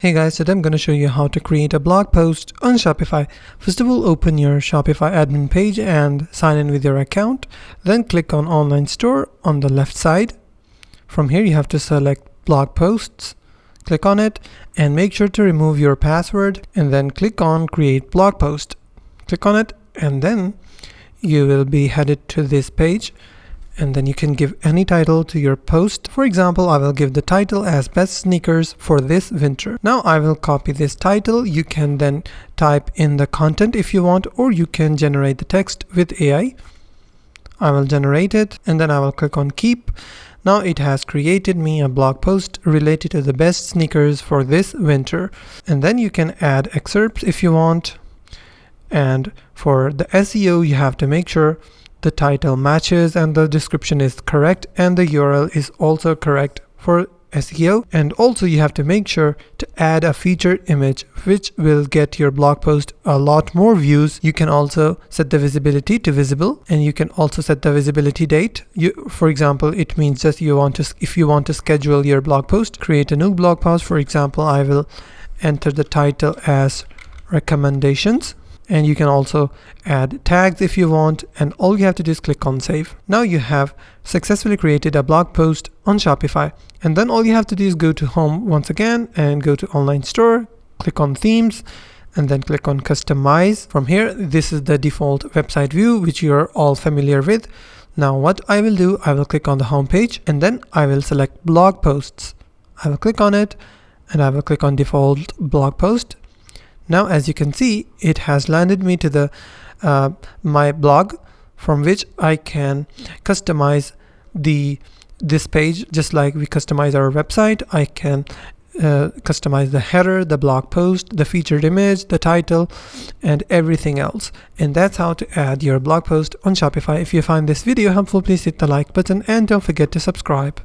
Hey guys, today I'm going to show you how to create a blog post on Shopify. First of all, open your Shopify admin page and sign in with your account. Then click on Online Store on the left side. From here, you have to select Blog Posts. Click on it and make sure to remove your password and then click on Create Blog Post. Click on it and then you will be headed to this page. And then you can give any title to your post. For example, I will give the title as Best Sneakers for this winter. Now I will copy this title. You can then type in the content if you want, or you can generate the text with AI. I will generate it and then I will click on Keep. Now it has created me a blog post related to the best sneakers for this winter. And then you can add excerpts if you want. And for the SEO, you have to make sure the title matches and the description is correct and the URL is also correct for SEO. And also you have to make sure to add a featured image which will get your blog post a lot more views. You can also set the visibility to visible, and you can also set the visibility date. For example, it means that if you want to schedule your blog post, create a new blog post. For example, I will enter the title as recommendations. And you can also add tags if you want, and all you have to do is click on save. Now you have successfully created a blog post on Shopify. And then all you have to do is go to home once again and go to online store, click on themes, and then click on customize. From here, this is the default website view, which you're all familiar with. Now what I will do, I will click on the home page and then I will select blog posts. I will click on it and I will click on default blog post. Now, as you can see, it has landed me to the my blog, from which I can customize this page just like we customize our website. I can customize the header, the blog post, the featured image, the title, and everything else. And that's how to add your blog post on Shopify. If you find this video helpful, please hit the like button and don't forget to subscribe.